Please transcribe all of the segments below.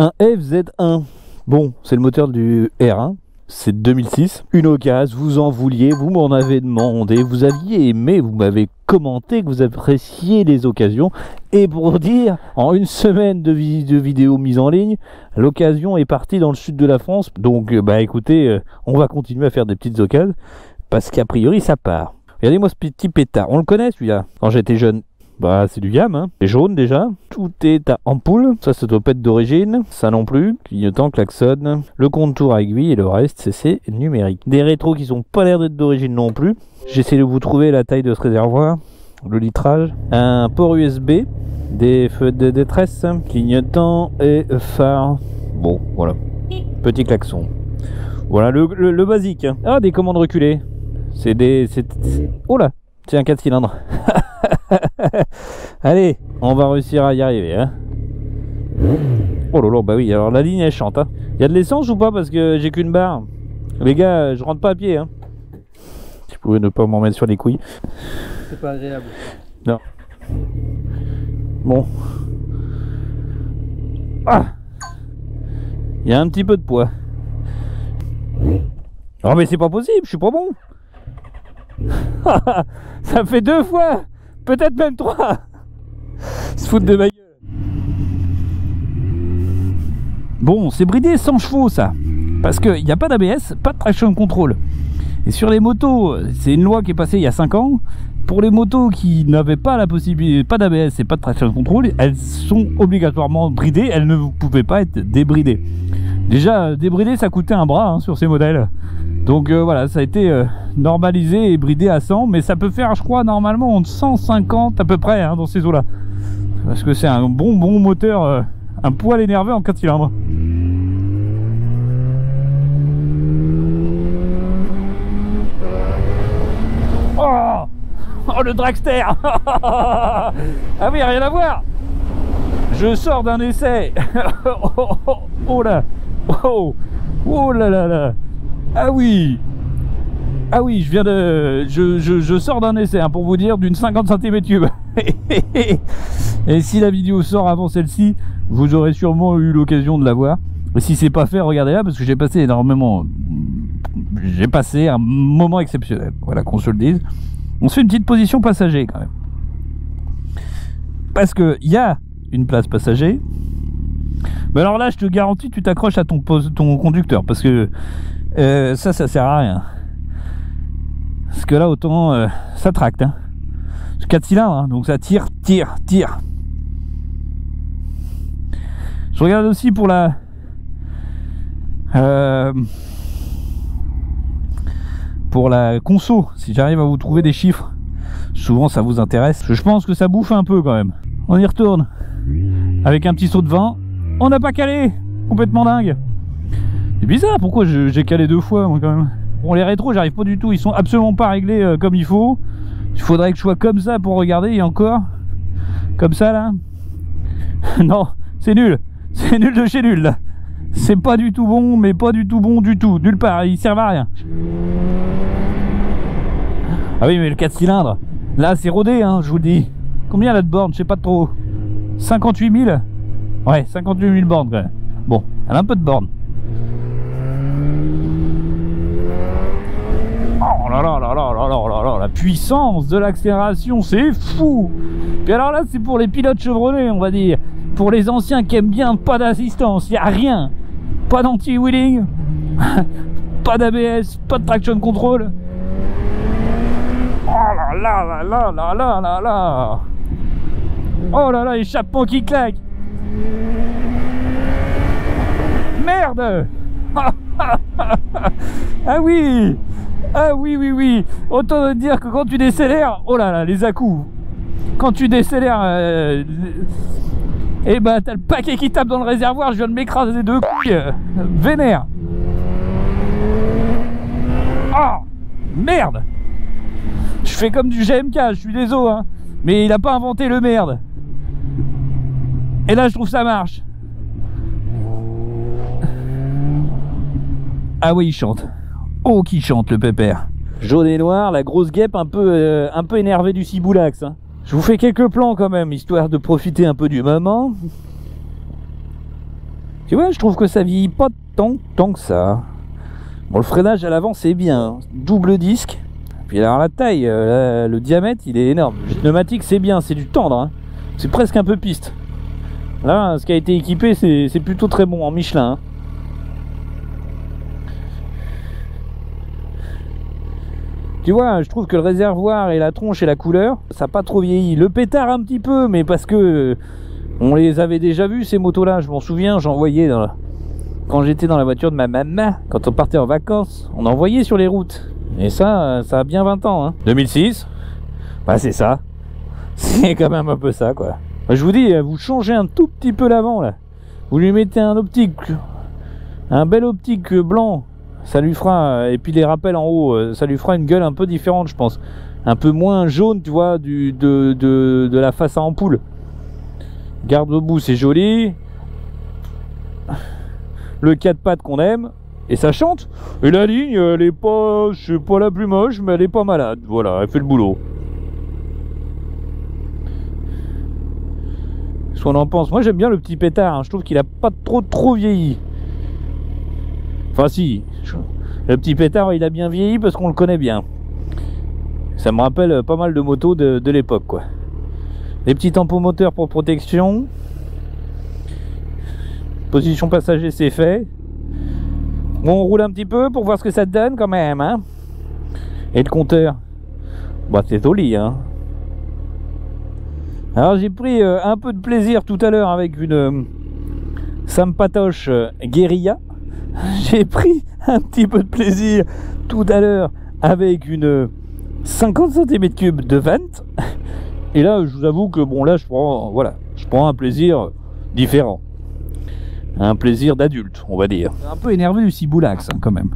Un FZ1. Bon, c'est le moteur du R1. C'est 2006. Une occasion, vous en vouliez, vous m'en avez demandé, vous aviez aimé, vous m'avez commenté que vous appréciez les occasions. Et pour dire, en une semaine de vidéos mises en ligne, l'occasion est partie dans le sud de la France. Donc, bah écoutez, on va continuer à faire des petites occasions, parce qu'a priori, ça part. Regardez-moi ce petit pétard. On le connaît celui-là, quand j'étais jeune. Bah c'est du Yam, hein. C'est jaune déjà. Tout est à ampoule. Ça doit pas être d'origine. Ça non plus. Clignotant, klaxon. Le contour à aiguille et le reste c'est numérique. Des rétros qui sont pas l'air d'être d'origine non plus. J'essaie de vous trouver la taille de ce réservoir. Le litrage. Un port USB. Des feux de détresse. Clignotant et phare. Bon voilà. Petit klaxon. Voilà le basique. Ah, des commandes reculées. C'est des... Oh là. C'est un 4 cylindres. Allez, on va réussir à y arriver, hein. Oh là là, bah oui, alors la ligne elle chante, hein. Y a de l'essence ou pas? Parce que j'ai qu'une barre. Les gars, je rentre pas à pied, hein. Si vous pouvez ne pas m'en mettre sur les couilles. C'est pas agréable. Non. Bon. Ah, il y a un petit peu de poids. Oh mais c'est pas possible, je suis pas bon. Ça fait 2 fois, peut-être même 3. Se foutre de ma gueule. Bon, c'est bridé 100 chevaux ça, parce qu'il n'y a pas d'ABS, pas de traction control. Et sur les motos, c'est une loi qui est passée il y a 5 ans. Pour les motos qui n'avaient pas la possibilité, pas d'ABS et pas de traction control, elles sont obligatoirement bridées, elles ne pouvaient pas être débridées. Déjà, débrider ça coûtait un bras, hein, sur ces modèles. Donc voilà, ça a été normalisé et bridé à 100, mais ça peut faire, je crois, normalement entre 150 à peu près, hein, dans ces eaux-là. Parce que c'est un bon moteur, un poil énervé en 4 cylindres. Oh, le dragster. Ah oui, rien à voir. Je sors d'un essai. Oh là. Oh là là là. Ah oui. Ah oui, je viens de... Je sors d'un essai, hein, pour vous dire, d'une 50 cm3. Et si la vidéo sort avant celle-ci, vous aurez sûrement eu l'occasion de la voir. Et si c'est pas fait, regardez là, parce que j'ai passé énormément... J'ai passé un moment exceptionnel. Voilà, qu'on se le dise. On se fait une petite position passager, quand même. Parce que il y a une place passager. Mais alors là, je te garantis, tu t'accroches à ton conducteur, parce que ça sert à rien. Parce que là, autant ça tracte, hein. C'est 4 cylindres, hein, donc ça tire. Je regarde aussi pour la conso, si j'arrive à vous trouver des chiffres. Souvent ça vous intéresse. Je pense que ça bouffe un peu quand même. On y retourne avec un petit saut de vent. On n'a pas calé. Complètement dingue. C'est bizarre, pourquoi j'ai calé 2 fois moi quand même. Bon, les rétros j'arrive pas du tout, ils sont absolument pas réglés comme il faut. Il faudrait que je sois comme ça pour regarder, et encore comme ça là. Non, c'est nul. C'est nul de chez nul là. C'est pas du tout bon, mais pas du tout bon du tout. Nulle part, ils servent à rien. Ah oui, mais le 4 cylindres, là c'est rodé, hein, je vous le dis. Combien là de bornes? Je sais pas trop. 58 000. Ouais, 58 000 bornes quand même. Bon, elle a un peu de bornes. Oh là là là là là là là là, la puissance de l'accélération, c'est fou. Puis alors là, c'est pour les pilotes chevronnés, on va dire. Pour les anciens qui aiment bien, pas d'assistance, il n'y a rien. Pas d'anti-wheeling, pas d'ABS, pas de traction control. Oh là là là là là là là là. Oh là là, échappement qui claque. Merde. Ah oui. Ah oui oui oui. Autant dire que quand tu décélères, oh là là, les à-coups. Quand tu décélères, et bah t'as le paquet qui tape dans le réservoir. Je viens de m'écraser 2 couilles. Vénère. Ah, merde. Je fais comme du GMK, je suis désolé, hein. Mais il a pas inventé le merde. Et là je trouve ça marche. Ah oui, il chante. Oh, qui chante le pépère. Jaune et noir, la grosse guêpe un peu énervée du ciboulax, hein. Je vous fais quelques plans quand même, histoire de profiter un peu du moment. Tu vois, je trouve que ça vieillit pas tant que ça. Bon, le freinage à l'avant c'est bien, double disque. Puis alors la taille, le diamètre il est énorme. Le pneumatique c'est bien, c'est du tendre, hein. C'est presque un peu piste. Là, ce qui a été équipé c'est plutôt très bon en Michelin, hein. Tu vois, je trouve que le réservoir et la tronche et la couleur, ça n'a pas trop vieilli. Le pétard un petit peu, mais parce que on les avait déjà vus ces motos là, je m'en souviens, j'en voyais quand j'étais dans la voiture de ma maman, quand on partait en vacances, on en voyait sur les routes. Et ça a bien 20 ans, hein. 2006, bah c'est ça. C'est quand même un peu ça, quoi. Je vous dis, vous changez un tout petit peu l'avant là. Vous lui mettez un bel optique blanc. Ça lui fera, et puis les rappels en haut, ça lui fera une gueule un peu différente, je pense. Un peu moins jaune, tu vois, de la face à ampoule. Garde-boue, c'est joli. Le 4 pattes qu'on aime. Et ça chante. Et la ligne, elle est pas, c'est pas la plus moche, mais elle est pas malade. Voilà, elle fait le boulot. Ce qu'on en pense. Moi, j'aime bien le petit pétard, hein. Je trouve qu'il a pas trop vieilli. Enfin, si. Le petit pétard, il a bien vieilli parce qu'on le connaît bien. Ça me rappelle pas mal de motos de l'époque, quoi. Les petits tampons moteurs pour protection. Position passager, c'est fait. Bon, on roule un petit peu pour voir ce que ça te donne quand même, hein. Et le compteur, bah c'est joli, hein. Alors j'ai pris un peu de plaisir tout à l'heure avec une Sampatoche Guerilla. J'ai pris un petit peu de plaisir tout à l'heure avec une 50 cm3 de Vent. Et là, je vous avoue que bon, là, je prends un plaisir différent. Un plaisir d'adulte, on va dire. Un peu énervé du Ciboulax, hein, quand même.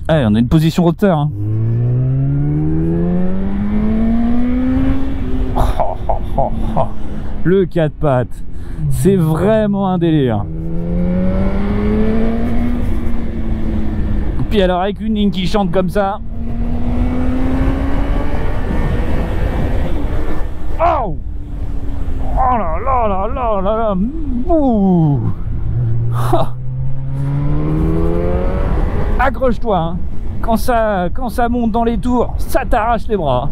Allez, on a une position roteur, hein. Le 4 pattes, c'est vraiment un délire. Puis alors avec une ligne qui chante comme ça. Oh, oh là là là là là là. Ouh. Accroche-toi, hein. Quand ça monte dans les tours, ça t'arrache les bras.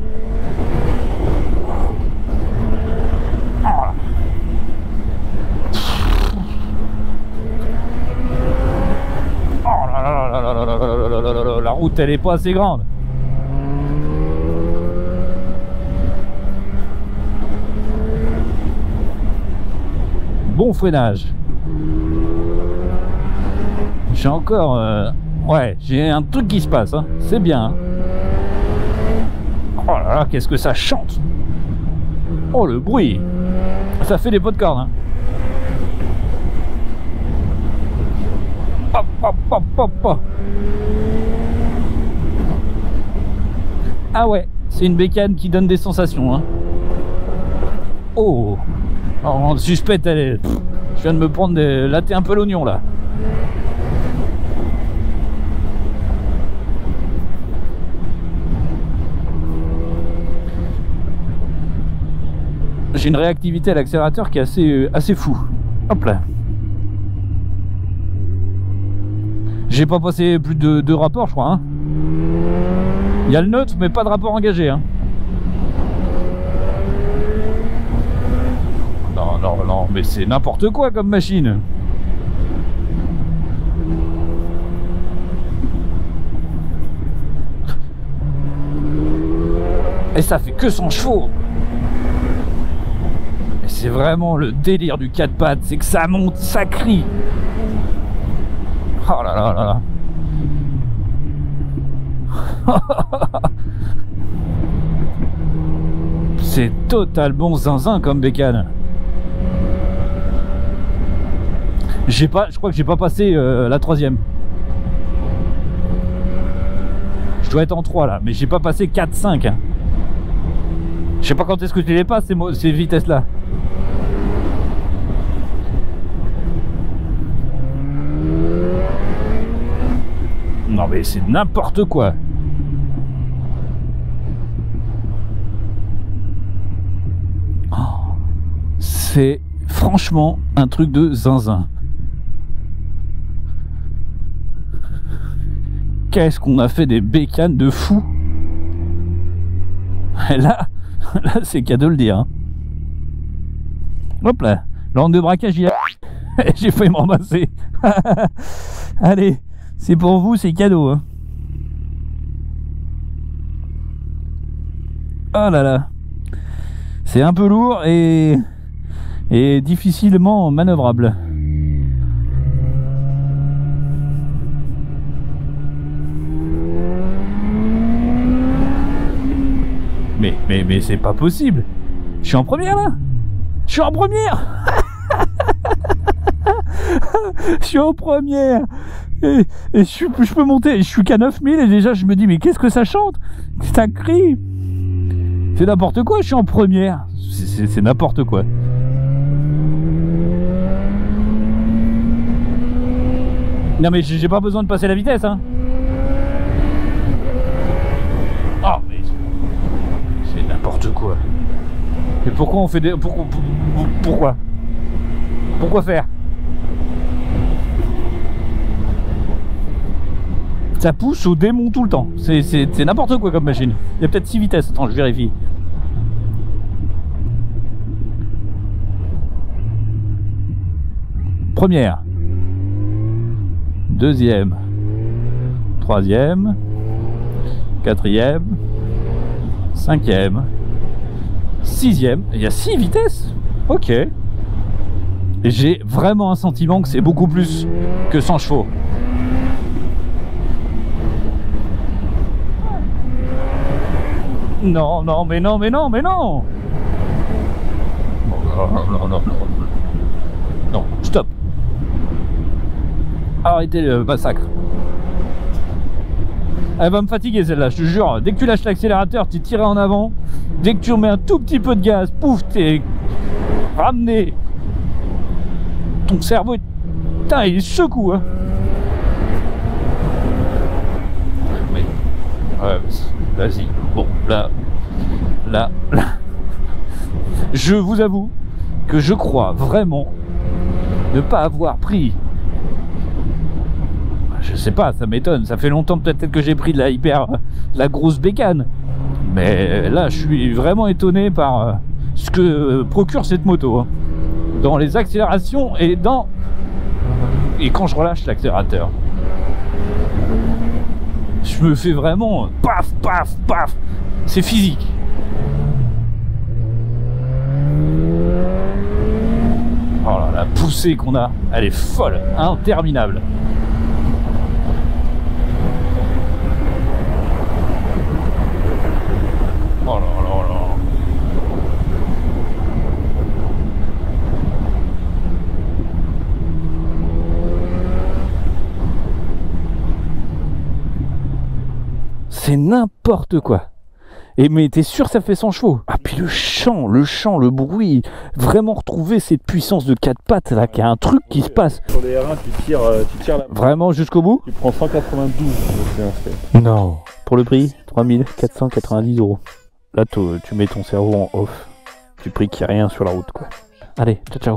La route elle est pas assez grande. Bon freinage. J'ai encore ouais, j'ai un truc qui se passe, hein. C'est bien, hein. Oh là là, qu'est-ce que ça chante. Oh le bruit. Ça fait des pop-corn, hein. Pop, pop, pop, pop, pop. Ah ouais, c'est une bécane qui donne des sensations, hein. Oh, alors, suspecte, elle est... Je viens de me prendre des... Là, t'es un peu l'oignon, là. J'ai une réactivité à l'accélérateur qui est assez fou. Hop là. J'ai pas passé plus de 2 rapports, je crois, hein. Il y a le neutre, mais pas de rapport engagé, hein. Non, non, non, mais c'est n'importe quoi comme machine. Et ça fait que 100 chevaux. Et c'est vraiment le délire du 4 pattes, c'est que ça monte, ça crie. Oh là là là là. C'est totalement zinzin comme bécane. Je crois que j'ai pas passé la 3e. Je dois être en 3 là, mais j'ai pas passé 4-5, hein. Je sais pas quand est-ce que tu les passes ces vitesses là. Non mais c'est n'importe quoi. Oh, c'est franchement un truc de zinzin. qu'est-ce qu'on a fait des bécanes de fou. Et là c'est qu'à de le dire. Hein. Hop là, l'ordre de braquage, il a... J'ai failli me ramasser. Allez, c'est pour vous, c'est cadeau. Hein. Oh là là. C'est un peu lourd et difficilement manœuvrable. Mais c'est pas possible. Je suis en première là. Je suis en première. Je suis en première. Et je peux monter. Je suis qu'à 9000 et déjà je me dis mais qu'est-ce que ça chante? Ça crie. C'est n'importe quoi, je suis en première. C'est n'importe quoi. Non mais j'ai pas besoin de passer la vitesse hein. Oh mais c'est n'importe quoi. Et pourquoi on fait des... Pourquoi faire? Ça pousse au démon tout le temps. C'est n'importe quoi comme machine. Il y a peut-être 6 vitesses. Attends, je vérifie. Première. Deuxième. Troisième. Quatrième. Cinquième. Sixième. Il y a 6 vitesses. Ok. J'ai vraiment un sentiment que c'est beaucoup plus que 100 chevaux. Non, non, mais non, mais non, mais non. Non, non, stop. Arrêtez le massacre. Elle va me fatiguer celle-là, je te jure. Dès que tu lâches l'accélérateur, tu tires en avant. Dès que tu remets un tout petit peu de gaz, pouf, t'es ramené. Ton cerveau, putain, il secoue, hein. Mais, ouais, vas-y. Bon, là, je vous avoue que je crois vraiment ne pas avoir pris. Je sais pas, ça m'étonne. Ça fait longtemps peut-être que j'ai pris de la grosse bécane. Mais là, je suis vraiment étonné par ce que procure cette moto. Hein. Dans les accélérations et quand je relâche l'accélérateur. Je me fais vraiment paf, paf, paf. C'est physique. Oh là, la poussée qu'on a, elle est folle, interminable. Oh là là là. C'est n'importe quoi. Et mais t'es sûr ça fait 100 chevaux? Ah puis le chant, le bruit, vraiment retrouver cette puissance de 4 pattes là, qu'il y a un truc qui se passe. Sur les R1 tu tires là. Vraiment jusqu'au bout? Tu prends 192. Non. Pour le prix, 3490 €. Là tu mets ton cerveau en off. Tu pries qu'il n'y a rien sur la route quoi. Allez, ciao ciao.